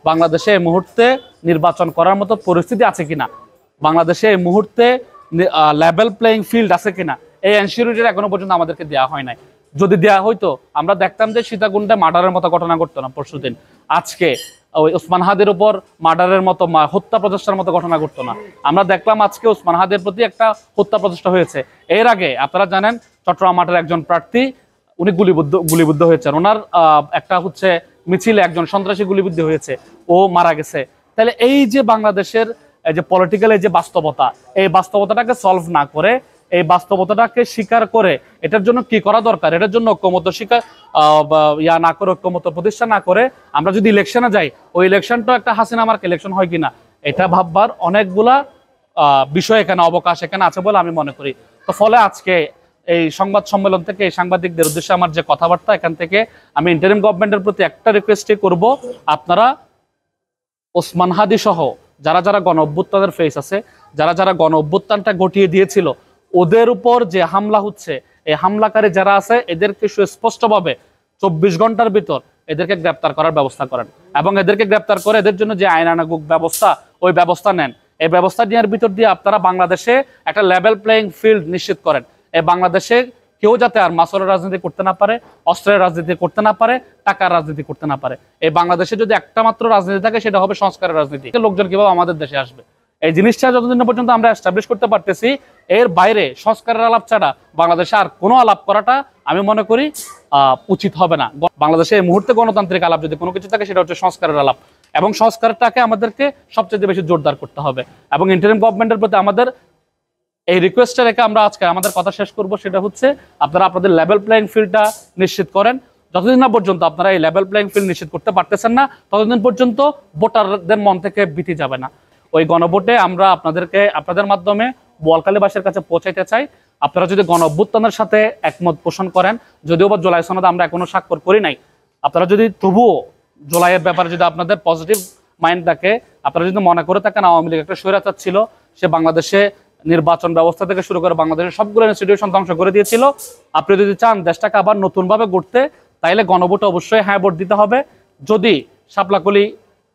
বাংলাদেশে এই মুহূর্তে নির্বাচন করার মতো পরিস্থিতি আছে কিনা, বাংলাদেশে এই মুহূর্তে লেভেল প্লেইং ফিল্ড আছে কিনা, এই এনশিওরিটিটা এখনো পর্যন্ত আমাদেরকে দেওয়া হয় নাই। যদি দেওয়া হইতো আমরা দেখতাম যে সীতাকুণ্ডে মার্ডারের মতো ঘটনা ঘটতো না পরশুদিন, আজকে ওই ওসমান হাদির উপর মার্ডারের মতো হত্যা প্রচেষ্টার মতো ঘটনা ঘটতো না। আমরা দেখলাম আজকে ওসমান হাদির প্রতি একটা হত্যা প্রচেষ্টা হয়েছে। এর আগে আপনারা জানেন চট্টগ্রাম মাঠের একজন প্রার্থী উনি গুলিবিদ্ধ হয়েছেন, ওনার একটা মিছিলে একজন সন্ত্রাসী গুলিবিদ্ধ হয়েছে, ও মারা গেছে। তাহলে এই যে বাংলাদেশের এই যে পলিটিক্যাল এই যে বাস্তবতা, এই বাস্তবতাটাকে সলভ না করে, এই বাস্তবতাটাকে স্বীকার করে এটার জন্য কি করা দরকার, এটার জন্য ঐক্যমত্য না করে, ঐক্যমত্য প্রতিষ্ঠা না করে আমরা যদি ইলেকশনে যাই, ওই ইলেকশনটা একটা হাসিনা মার্কা ইলেকশন হয় কিনা, এটা ভাববার অনেকগুলা বিষয় এখানে অবকাশ এখানে আছে বলে আমি মনে করি। তো ফলে আজকে এই সংবাদ সম্মেলন থেকে এই সাংবাদিকদের উদ্দেশ্যে আমার যে কথাবার্তা, এখান থেকে আমি ইন্টারিম গভর্নমেন্টের প্রতি একটা রিকোয়েস্টই করব, আপনারা ওসমান হাদি সহ যারা যারা গণ অভ্যুত্থানের ফেস আছে, যারা যারা গণ অভ্যুত্থানটা ঘটিয়ে দিয়েছিল, ওদের উপর যে হামলা হচ্ছে, এই হামলাকারী যারা আছে এদেরকে সুস্পষ্টভাবে 24 ঘন্টার ভিতর এদেরকে গ্রেপ্তার করার ব্যবস্থা করেন, এবং এদেরকে গ্রেপ্তার করে এদের জন্য যে আইনানুগ ব্যবস্থা, ওই ব্যবস্থা নেন। এই ব্যবস্থা নেওয়ার ভিতর দিয়ে আপনারা বাংলাদেশে একটা লেভেল প্লেইং ফিল্ড নিশ্চিত করেন। এই বাংলাদেশে কেউ যাতে আর মাসলের রাজনীতি করতে না পারে, অস্ত্রের রাজনীতি করতে না পারে, টাকার রাজনীতি করতে না পারে। এই বাংলাদেশে যদি একটা মাত্র রাজনীতি থাকে সেটা হবে সংস্কারের রাজনীতি। লোকজন কিভাবে আমাদের দেশে আসবে, এই জিনিসটা যতদিন পর্যন্ত আমরা এস্টাবলিশ করতে পারতেছি, এর বাইরে সংস্কারের আলাপ ছাড়া বাংলাদেশে আর কোনো আলাপ করাটা আমি মনে করি উচিত হবে না। বাংলাদেশে এই মুহূর্তে গণতান্ত্রিক আলাপ যদি কোনো কিছু থাকে সেটা হচ্ছে সংস্কারের আলাপ, এবং সংস্কারটাকে আমাদেরকে সবচেয়ে বেশি জোরদার করতে হবে। এবং ইন্টারিম গভর্নমেন্টের প্রতি আমাদের এই রিকোয়েস্টটা রেখে আমরা আজকে আমাদের কথা শেষ করব, সেটা হচ্ছে আপনারা আপনাদের লেভেল প্লেইং ফিল্ডটা নিশ্চিত করেন। যতদিন না পর্যন্ত আপনারা এই লেভেল প্লেইং ফিল্ড নিশ্চিত করতে পারতেছেন না, ততদিন পর্যন্ত ভোটারদের মন থেকে ভীতি যাবে না। ওই গণভোটে আমরা আপনাদের মাধ্যমে বোয়ালখালীবাসীর কাছে পৌঁছাইতে চাই। আপনারা যদি গণ অভ্যুত্থানের সাথে একমত পোষণ করেন, যদিও বা জুলাই সনদ আমরা এখনো স্বাক্ষর করি নাই, আপনারা যদি তবুও জুলাইয়ের ব্যাপারে যদি আপনাদের পজিটিভ মাইন্ড থাকে, আপনারা যদি মনে করে থাকেন আওয়ামী লীগ একটা স্বৈরাচার ছিল, সে বাংলাদেশে নির্বাচন ব্যবস্থা থেকে শুরু করে বাংলাদেশের সবগুলো ইনস্টিটিউশন ধ্বংস করে দিয়েছিল, আপনি যদি চান দেশটাকে আবার নতুনভাবে গড়তে, তাইলে গণভোটে অবশ্যই হ্যাঁ ভোট দিতে হবে। যদি শাপলাকলি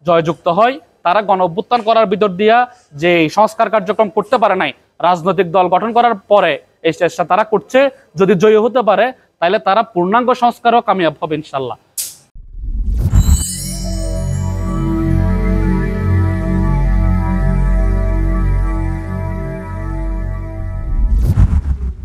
জয়যুক্ত হয়, তারা গণ অভ্যুত্থান করার ভিতর দিয়া যে সংস্কার কার্যক্রম করতে পারে নাই, রাজনৈতিক দল গঠন করার পরে এই চেষ্টা তারা করছে, যদি জয়ী হতে পারে তাহলে তারা পূর্ণাঙ্গ সংস্কারও কামিয়াব হবে ইনশাল্লাহ।